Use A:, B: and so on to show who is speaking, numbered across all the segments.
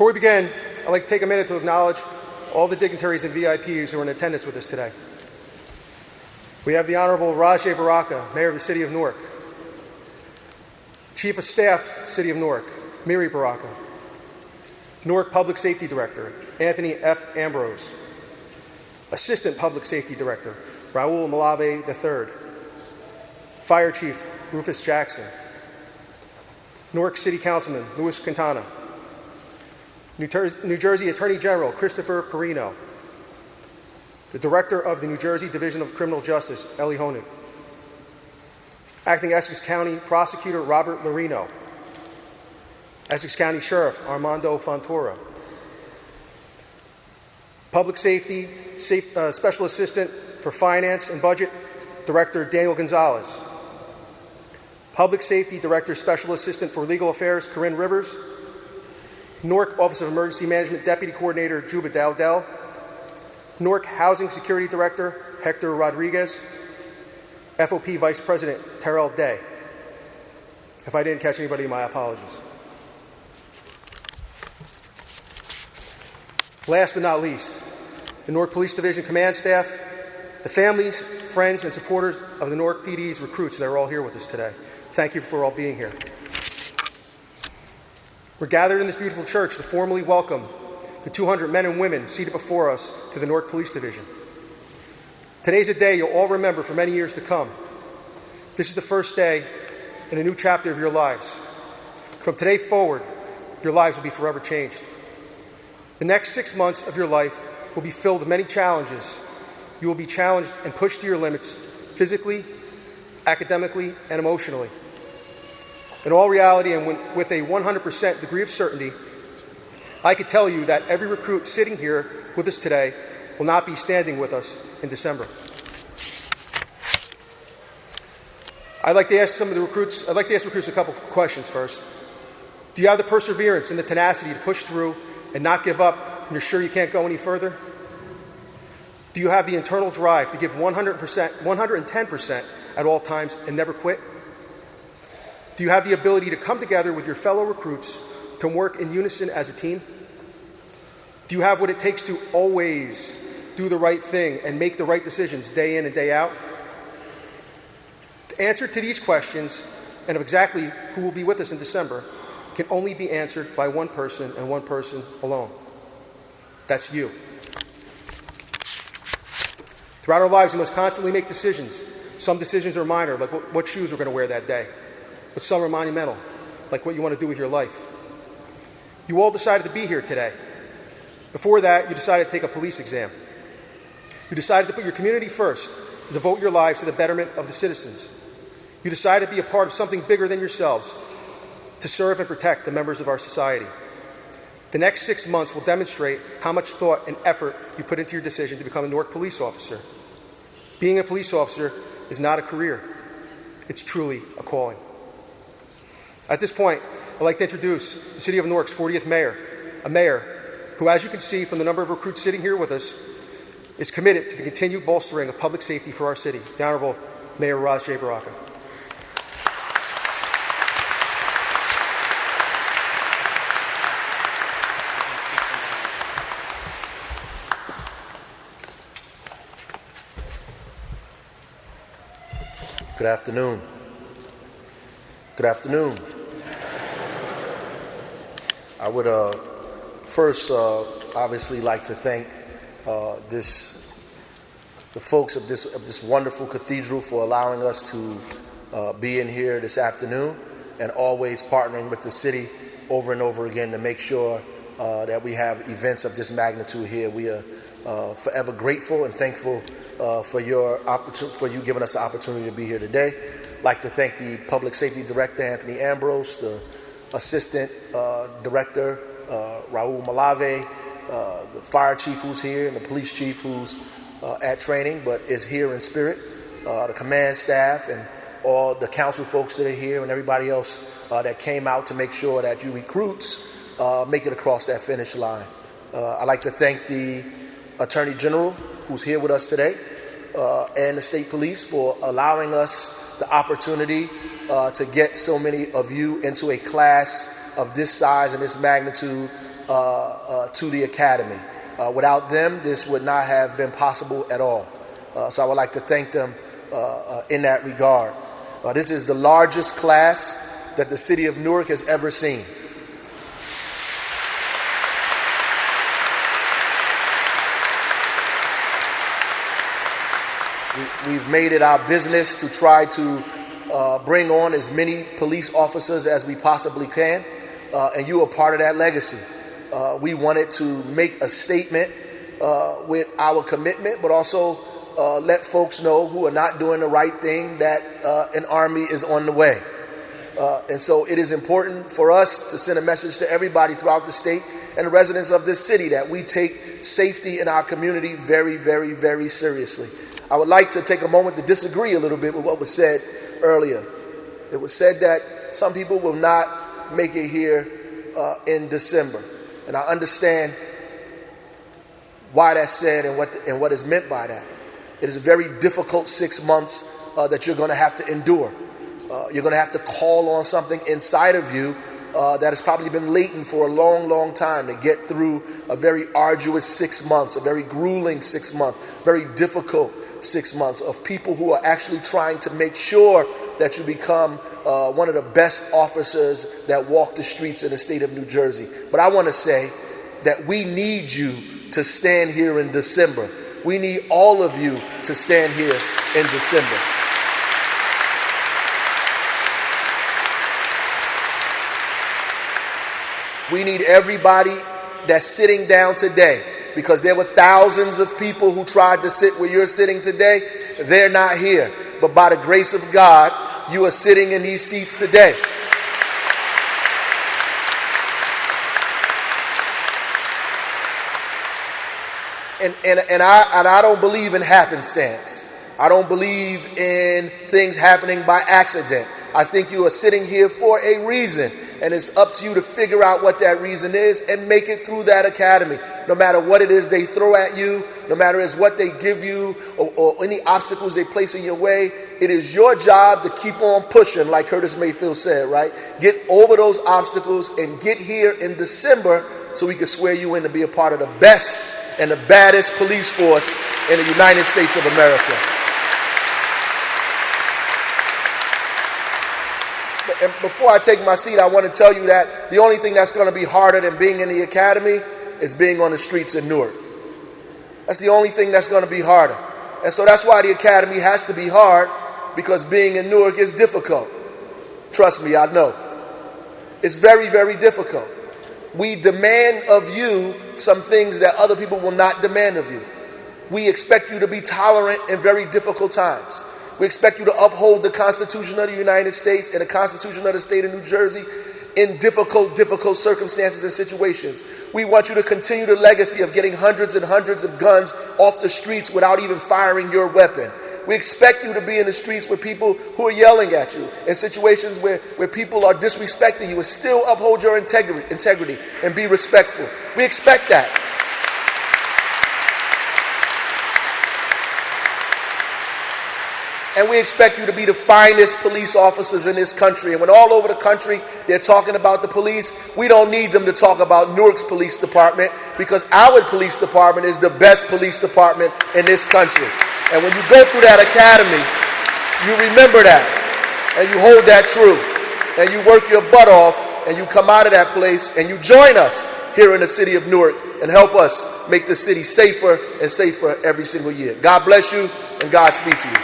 A: Before we begin, I'd like to take a minute to acknowledge all the dignitaries and VIPs who are in attendance with us today. We have the Honorable Rajay Baraka, Mayor of the City of Newark. Chief of Staff, City of Newark, Miri Baraka. Newark Public Safety Director, Anthony F. Ambrose. Assistant Public Safety Director, Raul Malave III. Fire Chief, Rufus Jackson. Newark City Councilman, Louis Quintana. New Jersey Attorney General, Christopher Porrino. The Director of the New Jersey Division of Criminal Justice, Eli Honig. Acting Essex County Prosecutor, Robert Lorino. Essex County Sheriff, Armando Fontoura. Public Safety Special Assistant for Finance and Budget, Director Daniel Gonzalez. Public Safety Director Special Assistant for Legal Affairs, Corinne Rivers. Newark Office of Emergency Management Deputy Coordinator, Juba Dowdell. Newark Housing Security Director, Hector Rodriguez. FOP Vice President, Terrell Day. If I didn't catch anybody, my apologies. Last but not least, the Newark Police Division Command Staff, the families, friends, and supporters of the Newark PD's recruits that are all here with us today. Thank you for all being here. We're gathered in this beautiful church to formally welcome the 200 men and women seated before us to the Newark Police Division. Today's a day you'll all remember for many years to come. This is the first day in a new chapter of your lives. From today forward, your lives will be forever changed. The next 6 months of your life will be filled with many challenges. You will be challenged and pushed to your limits physically, academically, and emotionally. In all reality and with a 100% degree of certainty, I could tell you that every recruit sitting here with us today will not be standing with us in December. I'd like to ask recruits a couple of questions first. Do you have the perseverance and the tenacity to push through and not give up when you're sure you can't go any further? Do you have the internal drive to give 110% at all times and never quit? Do you have the ability to come together with your fellow recruits to work in unison as a team? Do you have what it takes to always do the right thing and make the right decisions day in and day out? The answer to these questions and of exactly who will be with us in December can only be answered by one person and one person alone. That's you. Throughout our lives, we must constantly make decisions. Some decisions are minor, like what shoes we're going to wear that day. But some are monumental, like what you want to do with your life. You all decided to be here today. Before that, you decided to take a police exam. You decided to put your community first, to devote your lives to the betterment of the citizens. You decided to be a part of something bigger than yourselves, to serve and protect the members of our society. The next 6 months will demonstrate how much thought and effort you put into your decision to become a Newark police officer. Being a police officer is not a career. It's truly a calling. At this point, I'd like to introduce the City of Newark's 40th mayor, a mayor who, as you can see from the number of recruits sitting here with us, is committed to the continued bolstering of public safety for our city, the Honorable Mayor Rajay Baraka.
B: Good afternoon. Good afternoon. I would first obviously like to thank the folks of this wonderful cathedral for allowing us to be in here this afternoon, and always partnering with the city over and over again to make sure that we have events of this magnitude here. We are forever grateful and thankful for you giving us the opportunity to be here today. I'd like to thank the Public Safety Director, Anthony Ambrose, the Assistant Director, Raul Malave, the Fire Chief who's here, and the Police Chief who's at training but is here in spirit, the command staff, and all the council folks that are here, and everybody else that came out to make sure that you recruits make it across that finish line. I'd like to thank the Attorney General who's here with us today, and the State Police for allowing us the opportunity to get so many of you into a class of this size and this magnitude to the academy. Without them, this would not have been possible at all. So I would like to thank them in that regard. This is the largest class that the city of Newark has ever seen. We've made it our business to try to bring on as many police officers as we possibly can, and you are part of that legacy. We wanted to make a statement with our commitment, but also let folks know who are not doing the right thing that an army is on the way. And so it is important for us to send a message to everybody throughout the state and the residents of this city that we take safety in our community very, very, very seriously. I would like to take a moment to disagree a little bit with what was said earlier. It was said that some people will not make it here in December. And I understand why that's said and what is meant by that. It is a very difficult 6 months that you're going to have to endure. You're going to have to call on something inside of you that has probably been latent for a long, long time to get through a very arduous 6 months, a very grueling 6 months, very difficult 6 months of people who are actually trying to make sure that you become one of the best officers that walk the streets in the state of New Jersey. But I want to say that we need you to stand here in December. We need all of you to stand here in December. We need everybody that's sitting down today, because there were thousands of people who tried to sit where you're sitting today. They're not here. But by the grace of God, you are sitting in these seats today. And I don't believe in happenstance. I don't believe in things happening by accident. I think you are sitting here for a reason, and it's up to you to figure out what that reason is and make it through that academy. No matter what it is they throw at you, no matter what they give you, or any obstacles they place in your way, it is your job to keep on pushing, like Curtis Mayfield said, right? Get over those obstacles and get here in December so we can swear you in to be a part of the best and the baddest police force in the United States of America. And before I take my seat, I want to tell you that the only thing that's going to be harder than being in the academy is being on the streets in Newark. That's the only thing that's going to be harder. And so that's why the academy has to be hard, because being in Newark is difficult. Trust me, I know. It's very, very difficult. We demand of you some things that other people will not demand of you. We expect you to be tolerant in very difficult times. We expect you to uphold the Constitution of the United States and the Constitution of the state of New Jersey in difficult circumstances and situations. We want you to continue the legacy of getting hundreds and hundreds of guns off the streets without even firing your weapon. We expect you to be in the streets with people who are yelling at you, in situations where people are disrespecting you, and still uphold your integrity and be respectful. We expect that. And we expect you to be the finest police officers in this country. And when all over the country they're talking about the police, we don't need them to talk about Newark's police department, because our police department is the best police department in this country. And when you go through that academy, you remember that, and you hold that true, and you work your butt off, and you come out of that place, and you join us here in the city of Newark and help us make the city safer and safer every single year. God bless you, and Godspeed to you.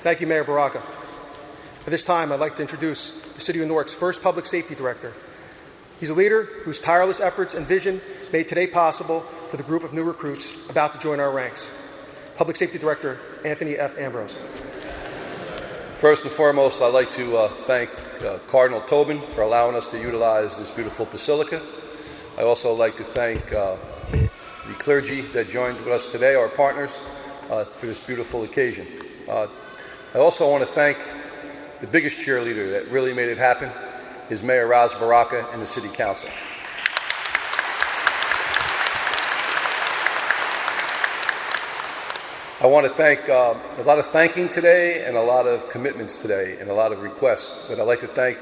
A: Thank you, Mayor Baraka. At this time, I'd like to introduce the City of Newark's first Public Safety Director. He's a leader whose tireless efforts and vision made today possible for the group of new recruits about to join our ranks. Public Safety Director Anthony F. Ambrose.
C: First and foremost, I'd like to thank Cardinal Tobin for allowing us to utilize this beautiful basilica. I'd also like to thank the clergy that joined with us today, our partners, for this beautiful occasion. I also want to thank the biggest cheerleader that really made it happen, is Mayor Baraka and the City Council. I want to thank a lot of thanking today and a lot of commitments today and a lot of requests. But I'd like to thank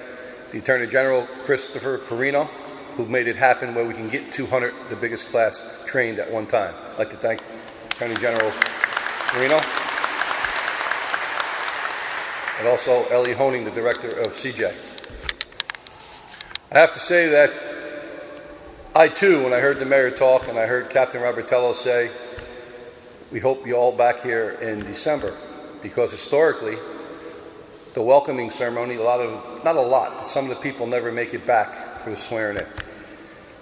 C: the Attorney General, Christopher Porrino, who made it happen where we can get 200, the biggest class, trained at one time. I'd like to thank Attorney General Porrino. And also Ellie Honing, the Director of CJ. I have to say that I too, when I heard the mayor talk and I heard Captain Robertello say, we hope you all back here in December, because historically, the welcoming ceremony, not a lot, but some of the people never make it back for the swearing in.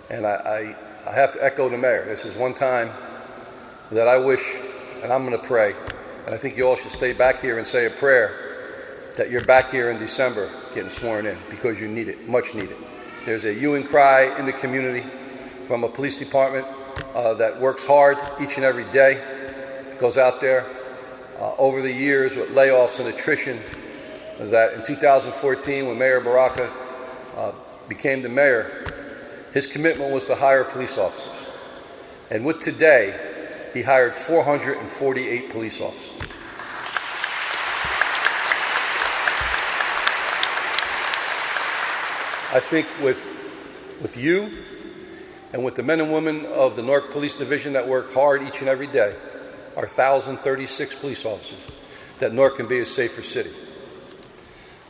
C: And I have to echo the mayor. This is one time that I wish, and I'm going to pray, and I think you all should stay back here and say a prayer that you're back here in December getting sworn in, because you need it, much needed. There's a hue and cry in the community from a police department that works hard each and every day, goes out there over the years with layoffs and attrition, that in 2014, when Mayor Baraka became the mayor, his commitment was to hire police officers. And with today, he hired 448 police officers. I think with you and with the men and women of the Newark Police Division that work hard each and every day, our 1,036 police officers, that Newark can be a safer city.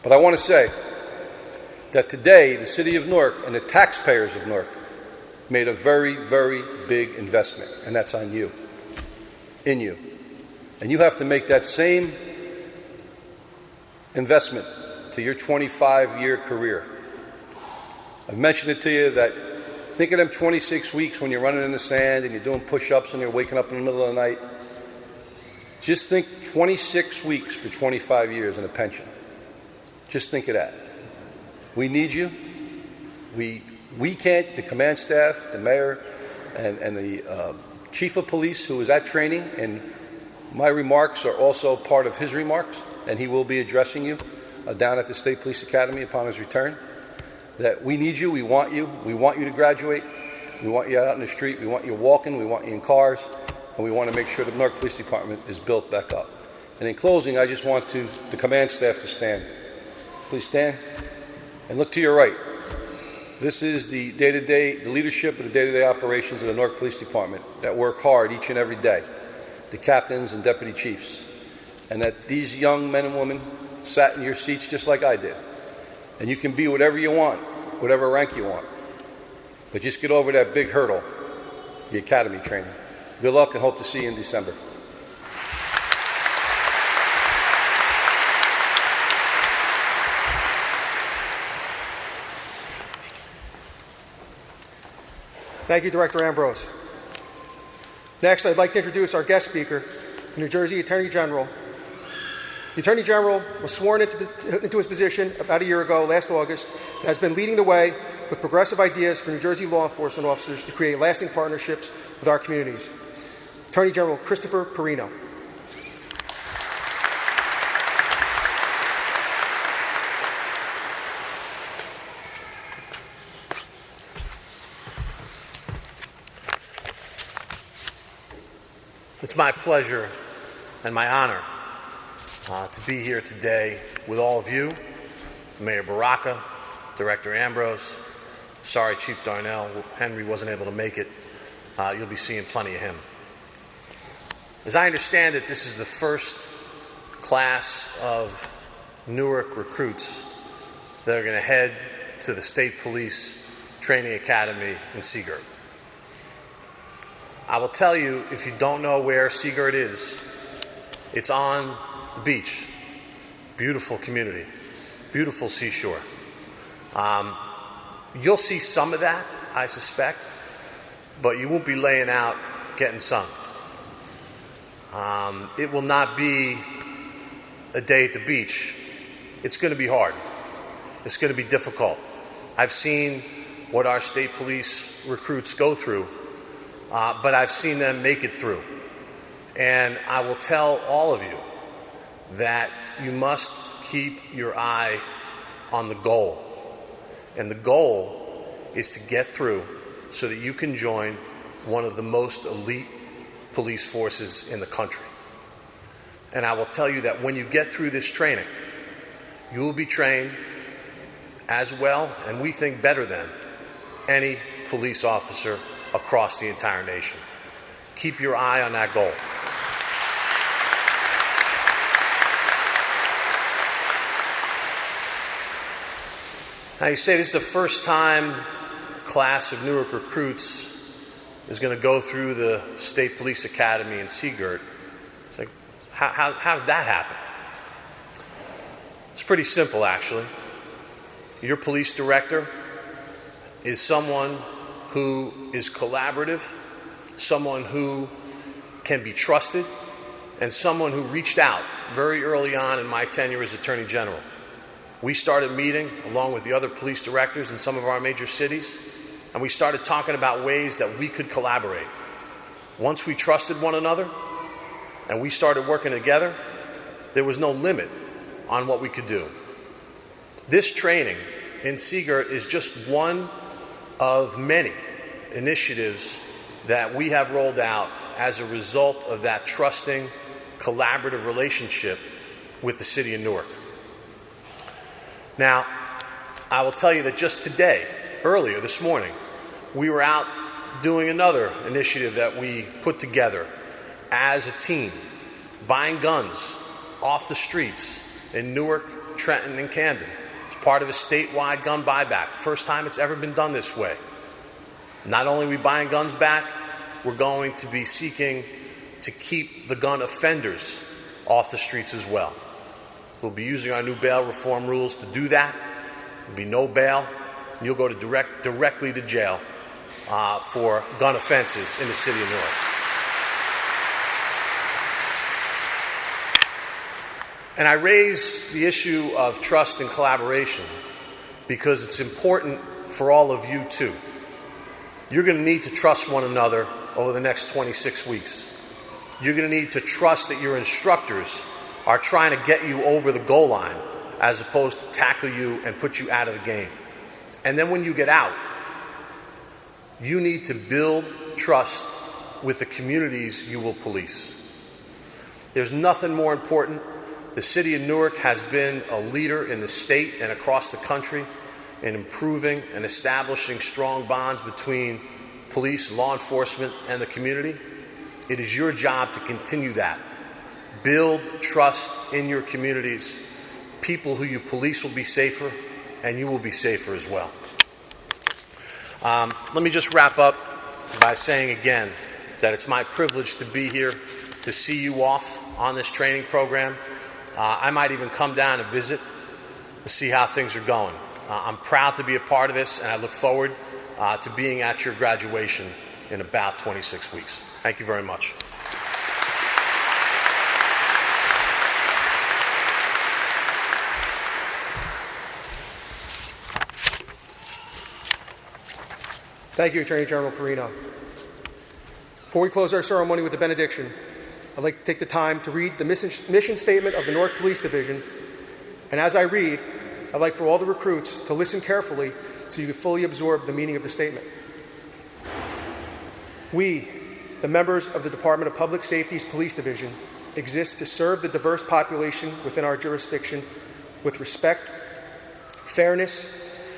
C: But I want to say that today the city of Newark and the taxpayers of Newark made a very, very big investment, and that's on you, in you. And you have to make that same investment to your 25-year career. I've mentioned it to you that think of them 26 weeks when you're running in the sand and you're doing push-ups and you're waking up in the middle of the night. Just think 26 weeks for 25 years in a pension. Just think of that. We need you. We can't, the command staff, the mayor, and the chief of police who was at training, and my remarks are also part of his remarks, and he will be addressing you down at the State Police Academy upon his return, that we need you, we want you to graduate, we want you out in the street, we want you walking, we want you in cars, and we want to make sure the Newark Police Department is built back up. And in closing, I just want the command staff to stand. Please stand and look to your right. This is the day-to-day, the leadership of the day-to-day operations of the Newark Police Department that work hard each and every day, the captains and deputy chiefs, and that these young men and women sat in your seats just like I did. And you can be whatever you want, whatever rank you want, but just get over that big hurdle, the academy training. Good luck, and hope to see you in December.
A: Thank you, Director Ambrose. Next, I'd like to introduce our guest speaker, the New Jersey Attorney General. The Attorney General was sworn into his position about a year ago, last August, and has been leading the way with progressive ideas for New Jersey law enforcement officers to create lasting partnerships with our communities. Attorney General Christopher Porrino.
D: It's my pleasure and my honor to be here today with all of you, Mayor Baraka, Director Ambrose. Sorry, Chief Darnell, Henry wasn't able to make it. You'll be seeing plenty of him. As I understand it, this is the first class of Newark recruits that are going to head to the State Police Training Academy in Seagirt. I will tell you, if you don't know where Seagirt is, it's on the beach. Beautiful community, beautiful seashore. You'll see some of that, I suspect, but you won't be laying out getting sun. It will not be a day at the beach. It's going to be hard. It's going to be difficult. I've seen what our state police recruits go through, but I've seen them make it through. And I will tell all of you that you must keep your eye on the goal. And the goal is to get through so that you can join one of the most elite police forces in the country. And I will tell you that when you get through this training, you will be trained as well, and we think better than, any police officer across the entire nation. Keep your eye on that goal. Now, you say this is the first time a class of Newark recruits is going to go through the State Police Academy in Seagirt. It's like, how did that happen? It's pretty simple, actually. Your police director is someone who is collaborative, someone who can be trusted, and someone who reached out very early on in my tenure as Attorney General. We started meeting along with the other police directors in some of our major cities, and we started talking about ways that we could collaborate. Once we trusted one another and we started working together, there was no limit on what we could do. This training in Seagirt is just one of many initiatives that we have rolled out as a result of that trusting, collaborative relationship with the city of Newark. Now, I will tell you that just today, earlier this morning, we were out doing another initiative that we put together as a team, buying guns off the streets in Newark, Trenton, and Camden. It's part of a statewide gun buyback. First time it's ever been done this way. Not only are we buying guns back, we're going to be seeking to keep the gun offenders off the streets as well. We'll be using our new bail reform rules to do that. There'll be no bail. You'll go to directly to jail for gun offenses in the city of Newark. And I raise the issue of trust and collaboration because it's important for all of you too. You're going to need to trust one another over the next 26 weeks. You're going to need to trust that your instructors are trying to get you over the goal line as opposed to tackle you and put you out of the game. And then when you get out, you need to build trust with the communities you will police. There's nothing more important. The city of Newark has been a leader in the state and across the country in improving and establishing strong bonds between police, law enforcement, and the community. It is your job to continue that. Build trust in your communities. People who you police will be safer, and you will be safer as well. Let me just wrap up by saying again that it's my privilege to be here to see you off on this training program. I might even come down and visit to see how things are going. I'm proud to be a part of this, and I look forward to being at your graduation in about 26 weeks. Thank you very much.
A: Thank you, Attorney General Porrino. Before we close our ceremony with the benediction, I'd like to take the time to read the mission statement of the Newark Police Division. And as I read, I'd like for all the recruits to listen carefully so you can fully absorb the meaning of the statement. We, the members of the Department of Public Safety's Police Division, exist to serve the diverse population within our jurisdiction with respect, fairness,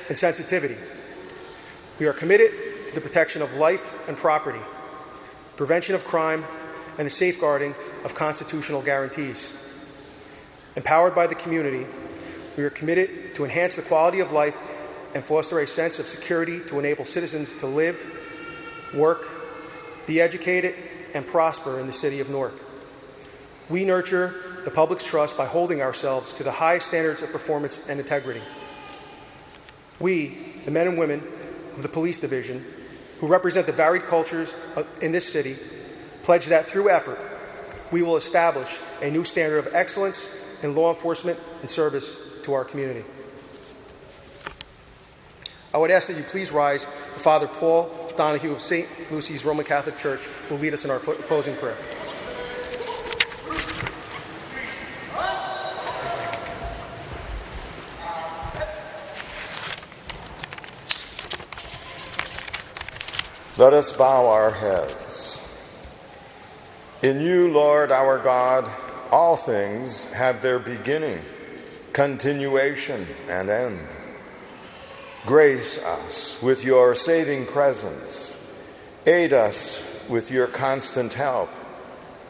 A: and sensitivity. We are committed to the protection of life and property, prevention of crime, and the safeguarding of constitutional guarantees. Empowered by the community, we are committed to enhance the quality of life and foster a sense of security to enable citizens to live, work, be educated, and prosper in the city of Newark. We nurture the public's trust by holding ourselves to the highest standards of performance and integrity. We, the men and women of the Police Division, who represent the varied cultures in this city, pledge that through effort, we will establish a new standard of excellence in law enforcement and service to our community. I would ask that you please rise. Father Paul Donahue of St. Lucy's Roman Catholic Church will lead us in our closing prayer.
E: Let us bow our heads. In you, Lord our God, all things have their beginning, continuation, and end. Grace us with your saving presence. Aid us with your constant help,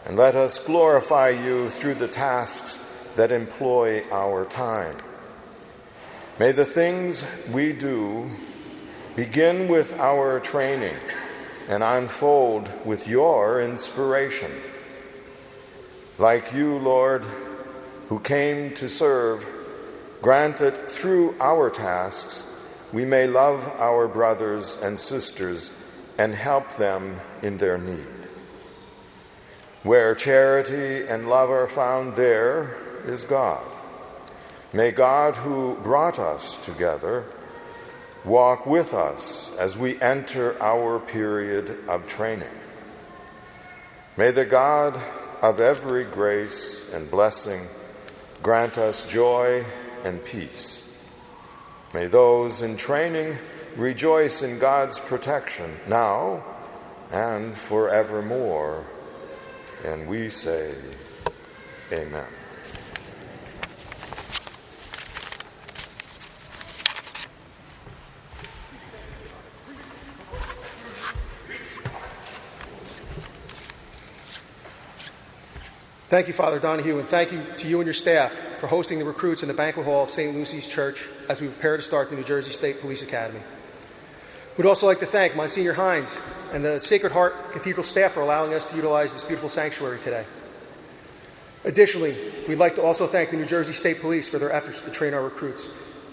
E: and let us glorify you through the tasks that employ our time. May the things we do begin with our training and unfold with your inspiration. Like you, Lord, who came to serve, grant that through our tasks we may love our brothers and sisters and help them in their need. Where charity and love are found, there is God. May God, who brought us together, walk with us as we enter our period of training. May the God of every grace and blessing grant us joy and peace. May those in training rejoice in God's protection now and forevermore. And we say, Amen.
A: Thank you, Father Donahue, and thank you to you and your staff for hosting the recruits in the banquet hall of St. Lucy's Church as we prepare to start the New Jersey State Police Academy. We'd also like to thank Monsignor Hines and the Sacred Heart Cathedral staff for allowing us to utilize this beautiful sanctuary today. Additionally, we'd like to also thank the New Jersey State Police for their efforts to train our recruits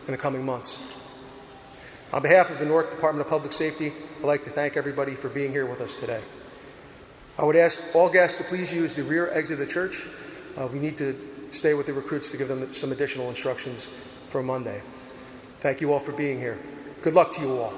A: in the coming months. On behalf of the Newark Department of Public Safety, I'd like to thank everybody for being here with us today. I would ask all guests to please use the rear exit of the church. We need to stay with the recruits to give them some additional instructions for Monday. Thank you all for being here. Good luck to you all.